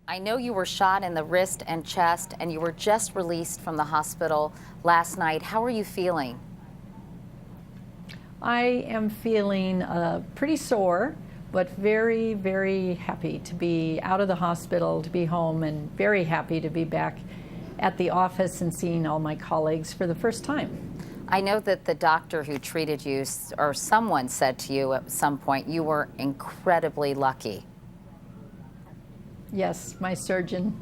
I know you were shot in the wrist and chest, and you were just released from the hospital last night. How are you feeling? I am feeling pretty sore, but very, very happy to be out of the hospital, to be home, and very happy to be back at the office and seeing all my colleagues for the first time. I know that the doctor who treated you, or someone said to you at some point, you were incredibly lucky. Yes, my surgeon.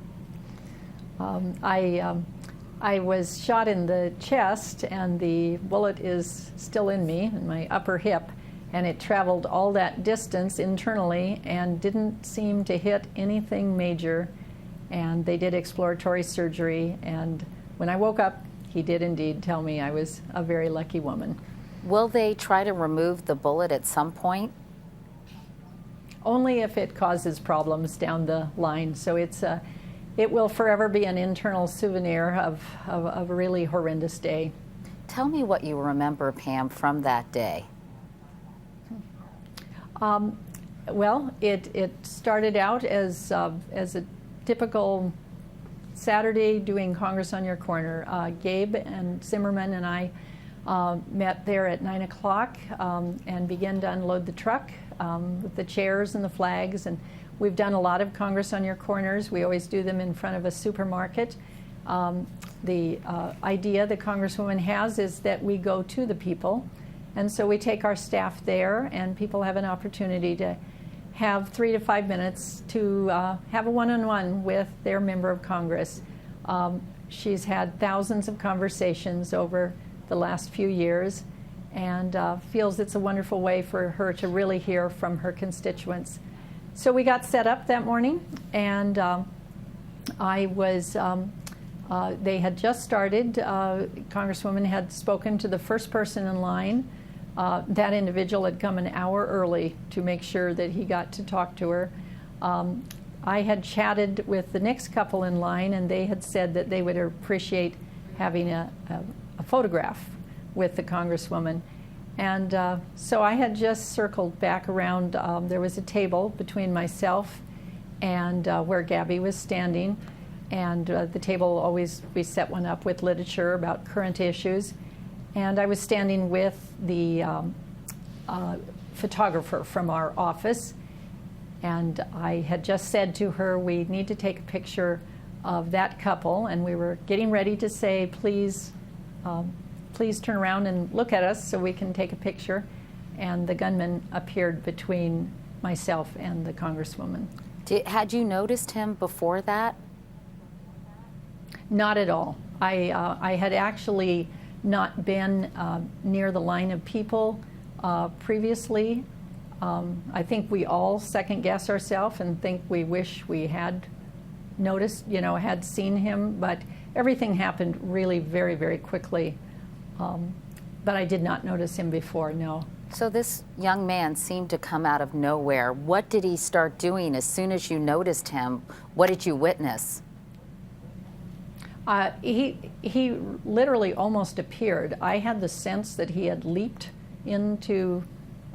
I was shot in the chest, and the bullet is still in me, in my upper hip, and it traveled all that distance internally and didn't seem to hit anything major. And they did exploratory surgery, and when I woke up, he did indeed tell me I was a very lucky woman. Will they try to remove the bullet at some point? Only if it causes problems down the line. So it will forever be an internal souvenir of a really horrendous day. Tell me what you remember, Pam, from that day. Well, it started out as a typical Saturday doing Congress on Your Corner. Gabe and Zimmerman and I met there at 9 o'clock and began to unload the truck with the chairs and the flags. And we've done a lot of Congress on Your Corners. We always do them in front of a supermarket. The idea the Congresswoman has is that we go to the people. And so we take our staff there, and people have an opportunity to have 3 to 5 minutes to have a one-on-one with their member of Congress. She's had thousands of conversations over the last few years, and feels it's a wonderful way for her to really hear from her constituents. So we got set up that morning, and they had just started. Congresswoman had spoken to the first person in line. That individual had come an hour early to make sure that he got to talk to her. I had chatted with the next couple in line, and they had said that they would appreciate having a photograph with the Congresswoman. And so I had just circled back around. There was a table between myself and where Gabby was standing. And the table always, we set one up with literature about current issues. And I was standing with the photographer from our office. And I had just said to her, we need to take a picture of that couple. And we were getting ready to say, please turn around and look at us so we can take a picture. And the gunman appeared between myself and the Congresswoman. Had you noticed him before that? Not at all. I had actually not been near the line of people previously. I think we all second guess ourselves and think we wish we had noticed, had seen him, but everything happened really very, very quickly. But I did not notice him before, no. So this young man seemed to come out of nowhere. What did he start doing as soon as you noticed him? What did you witness? He literally almost appeared. I had the sense that he had leaped into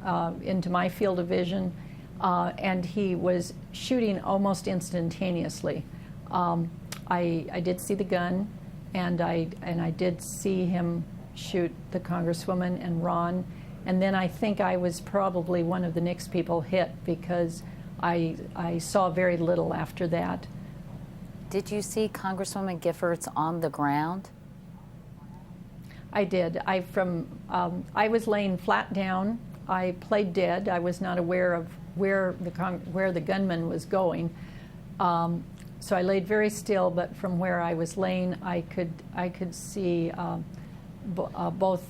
my field of vision, and he was shooting almost instantaneously. I did see the gun, and I did see him shoot the Congresswoman and Ron, and then I think I was probably one of the next people hit because I saw very little after that. Did you see Congresswoman Giffords on the ground? I did. I was laying flat down. I played dead. I was not aware of where the gunman was going. So I laid very still, but from where I was laying, I could see both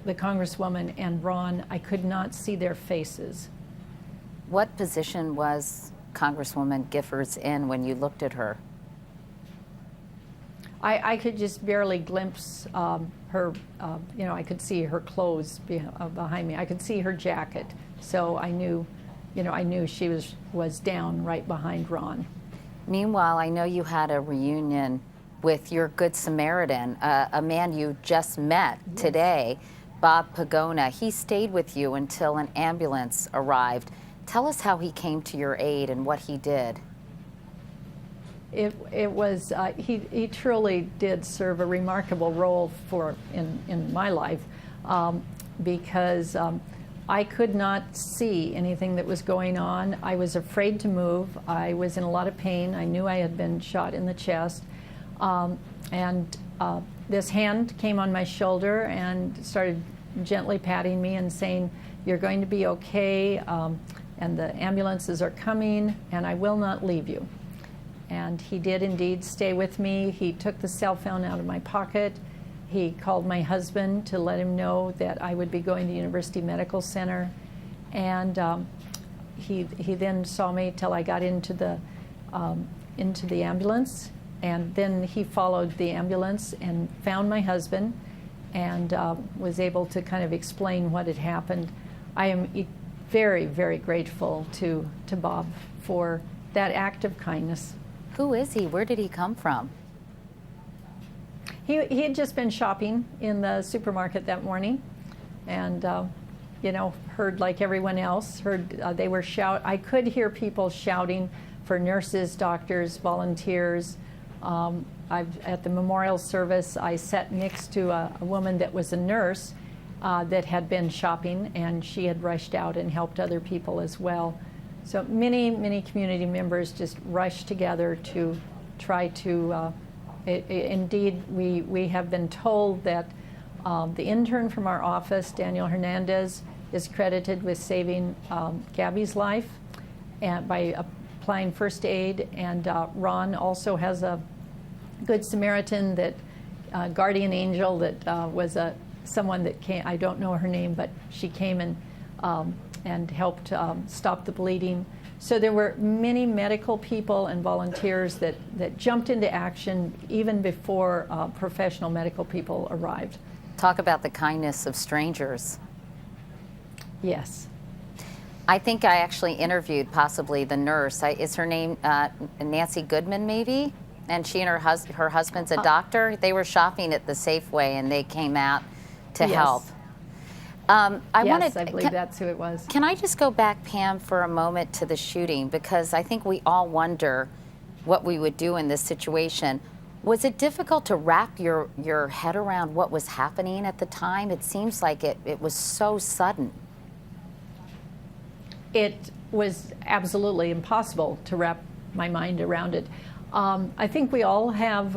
the Congresswoman and Ron. I could not see their faces. What position was Congresswoman Giffords in when you looked at her? I could just barely glimpse her, I could see her clothes behind me. I could see her jacket, so I knew she was down right behind Ron. Meanwhile, I know you had a reunion with your Good Samaritan, a man you just met today, Bob Pagona. He stayed with you until an ambulance arrived. Tell us how he came to your aid and what he did. It was he truly did serve a remarkable role in my life, because I could not see anything that was going on. I was afraid to move. I was in a lot of pain. I knew I had been shot in the chest, and this hand came on my shoulder and started gently patting me and saying, "You're going to be okay, and the ambulances are coming, and I will not leave you." And he did indeed stay with me. He took the cell phone out of my pocket. He called my husband to let him know that I would be going to University Medical Center. And he then saw me till I got into the ambulance. And then he followed the ambulance and found my husband and was able to kind of explain what had happened. I am very, very grateful to Bob for that act of kindness. Who is he? Where did he come from? He had just been shopping in the supermarket that morning, and heard like everyone else. They were I could hear people shouting for nurses, doctors, volunteers. At the memorial service, I sat next to a woman that was a nurse that had been shopping, and she had rushed out and helped other people as well. So many, many community members just rushed together to try to, indeed, we have been told that the intern from our office, Daniel Hernandez, is credited with saving Gabby's life and by applying first aid, and Ron also has a Good Samaritan, that guardian angel that was someone that came, I don't know her name, but she came and helped stop the bleeding. So there were many medical people and volunteers that jumped into action even before professional medical people arrived. Talk about the kindness of strangers. Yes. I think I actually interviewed possibly the nurse. Is her name Nancy Goodman, maybe? And she and her husband's a doctor. They were shopping at the Safeway, and they came out to help. I believe that's who it was. Can I just go back, Pam, for a moment to the shooting? Because I think we all wonder what we would do in this situation. Was it difficult to wrap your head around what was happening at the time? It seems like it was so sudden. It was absolutely impossible to wrap my mind around it. I think we all have,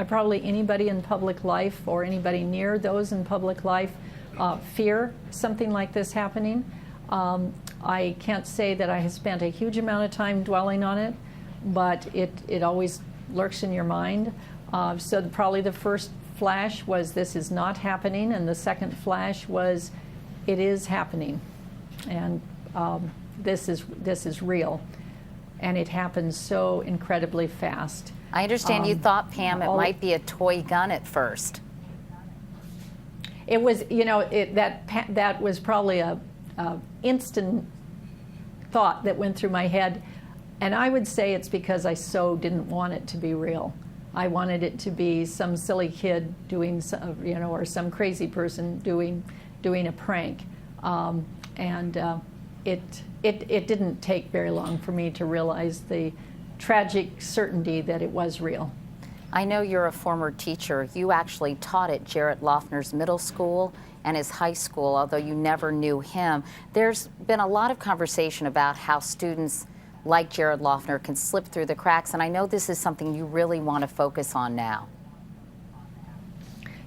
probably anybody in public life or anybody near those in public life, fear something like this happening. I can't say that I have spent a huge amount of time dwelling on it, but it always lurks in your mind. So probably the first flash was, this is not happening, and the second flash was, it is happening, and this is real. And it happens so incredibly fast. I understand you thought, Pam, it might be a toy gun at first. It was, that was probably a instant thought that went through my head. And I would say it's because I so didn't want it to be real. I wanted it to be some silly kid doing, or some crazy person doing a prank. It didn't take very long for me to realize the tragic certainty that it was real. I know you're a former teacher. You actually taught at Jared Loeffner's middle school and his high school, although you never knew him. There's been a lot of conversation about how students like Jared Loeffner can slip through the cracks, and I know this is something you really want to focus on now.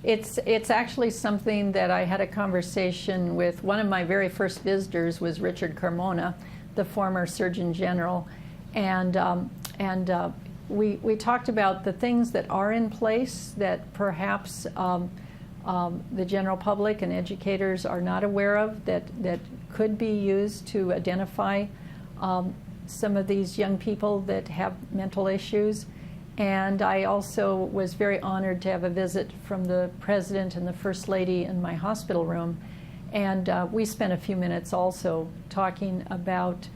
It's actually something that I had a conversation with. One of my very first visitors was Richard Carmona, the former Surgeon General, and we talked about the things that are in place that perhaps the general public and educators are not aware of, that could be used to identify some of these young people that have mental issues. And I also was very honored to have a visit from the President and the First Lady in my hospital room. And we spent a few minutes also talking about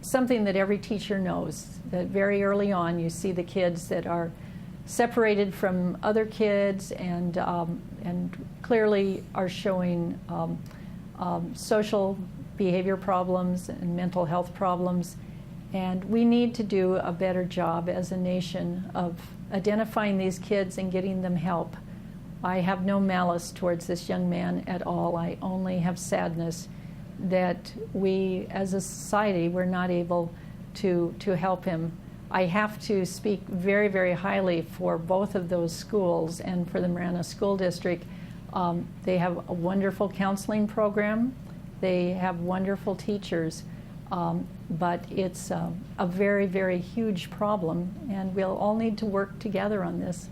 something that every teacher knows, that very early on you see the kids that are separated from other kids and clearly are showing social behavior problems and mental health problems. And we need to do a better job as a nation of identifying these kids and getting them help. I have no malice towards this young man at all. I only have sadness that we, as a society, were not able to help him. I have to speak very, very highly for both of those schools and for the Marana School District. They have a wonderful counseling program. They have wonderful teachers. But it's a very, very huge problem, and we'll all need to work together on this.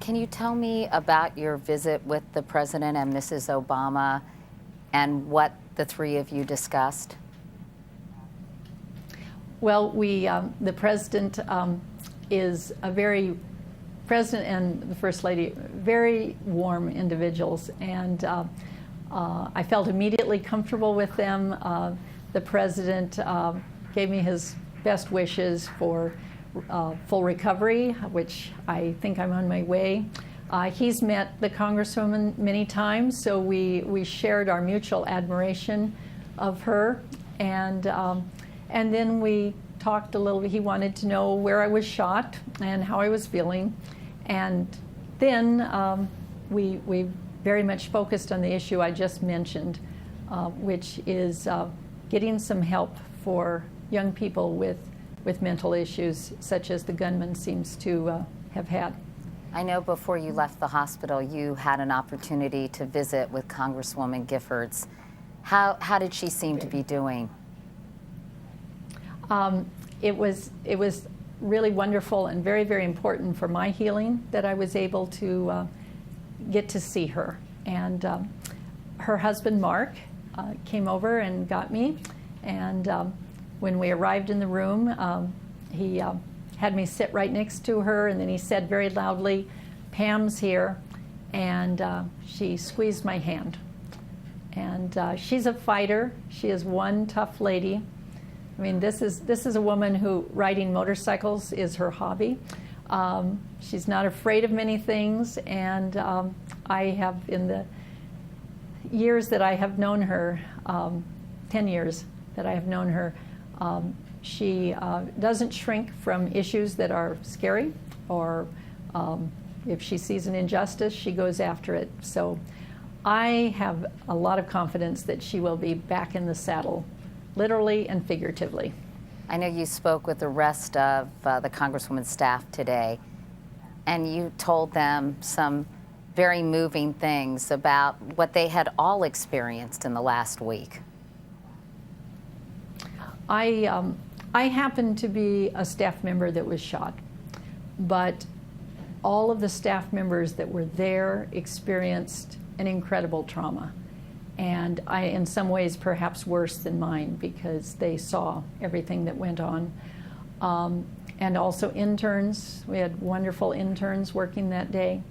Can you tell me about your visit with the President and Mrs. Obama and what the three of you discussed? Well, the President is a President and the First Lady, very warm individuals, and I felt immediately comfortable with them. The President gave me his best wishes for full recovery, which I think I'm on my way. He's met the Congresswoman many times, so we shared our mutual admiration of her, and then we talked a little bit. He wanted to know where I was shot and how I was feeling, and then we very much focused on the issue I just mentioned, which is getting some help for young people with mental issues, such as the gunman seems to have had. I know before you left the hospital, you had an opportunity to visit with Congresswoman Giffords. How did she seem to be doing? It was really wonderful and very, very important for my healing that I was able to get to see her. And her husband, Mark, came over and got me. And when we arrived in the room, he had me sit right next to her, and then he said very loudly, "Pam's here," and she squeezed my hand. And she's a fighter. She is one tough lady. I mean, this is a woman who riding motorcycles is her hobby. She's not afraid of many things, and I have, in the years that I have known her, 10 years that I have known her, she doesn't shrink from issues that are scary, or if she sees an injustice, she goes after it. So I have a lot of confidence that she will be back in the saddle, literally and figuratively. I know you spoke with the rest of the Congresswoman's staff today, and you told them some very moving things about what they had all experienced in the last week. I happened to be a staff member that was shot, but all of the staff members that were there experienced an incredible trauma. And in some ways, perhaps worse than mine, because they saw everything that went on. And also interns. We had wonderful interns working that day.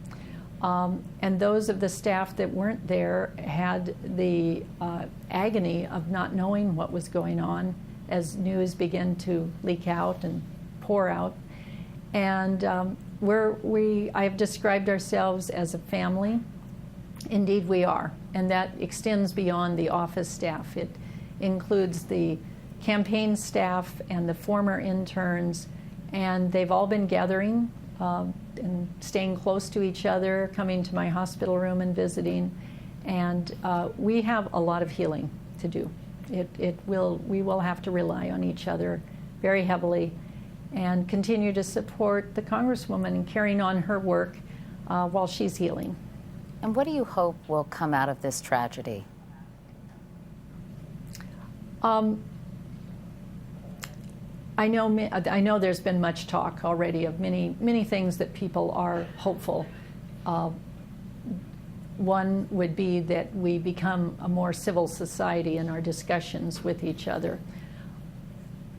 And those of the staff that weren't there had the agony of not knowing what was going on as news began to leak out and pour out. And I have described ourselves as a family. Indeed, we are. And that extends beyond the office staff. It includes the campaign staff and the former interns, and they've all been gathering and staying close to each other, coming to my hospital room and visiting. And we have a lot of healing to do. We will have to rely on each other very heavily and continue to support the Congresswoman in carrying on her work while she's healing. And what do you hope will come out of this tragedy? I know there's been much talk already of many things that people are hopeful. One would be that we become a more civil society in our discussions with each other.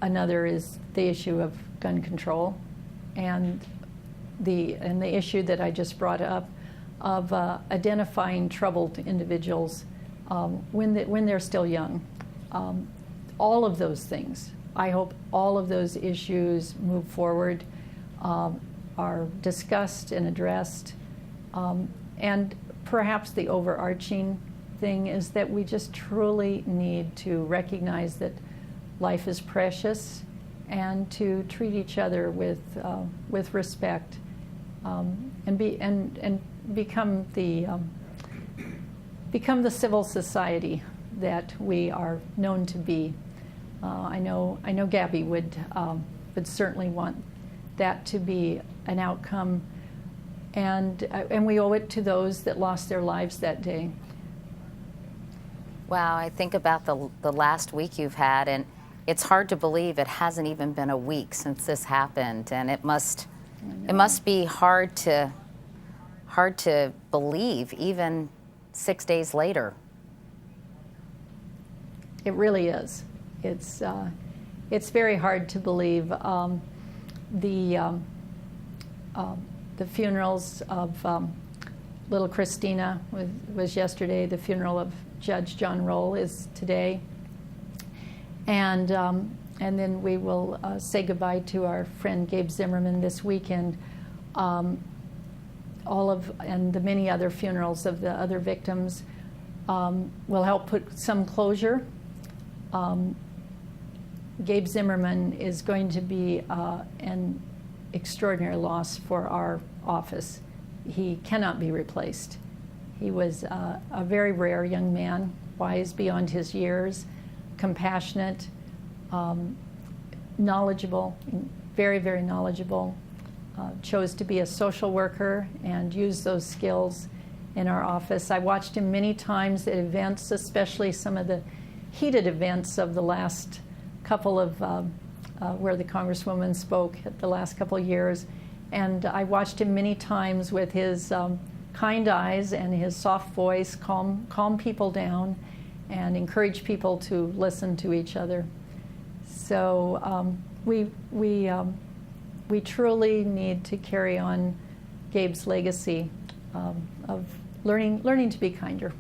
Another is the issue of gun control, and the issue that I just brought up of identifying troubled individuals when they're still young. All of those things, I hope all of those issues move forward, are discussed and addressed. And perhaps the overarching thing is that we just truly need to recognize that life is precious, and to treat each other with respect, and become the civil society that we are known to be. I know Gabby would certainly want that to be an outcome, and we owe it to those that lost their lives that day. Wow, I think about the last week you've had, and it's hard to believe it hasn't even been a week since this happened, and it must be hard to believe even 6 days later. It really is. It's very hard to believe. The funerals of little Christina was yesterday. The funeral of Judge John Roll is today, and then we will say goodbye to our friend Gabe Zimmerman this weekend. And the many other funerals of the other victims will help put some closure. Gabe Zimmerman is going to be an extraordinary loss for our office. He cannot be replaced. He was a very rare young man, wise beyond his years, compassionate, knowledgeable, very, very knowledgeable, chose to be a social worker and used those skills in our office. I watched him many times at events, especially some of the heated events of the last couple of, where the Congresswoman spoke at the last couple of years. And I watched him many times with his kind eyes and his soft voice calm people down and encourage people to listen to each other. So we truly need to carry on Gabe's legacy of learning to be kinder.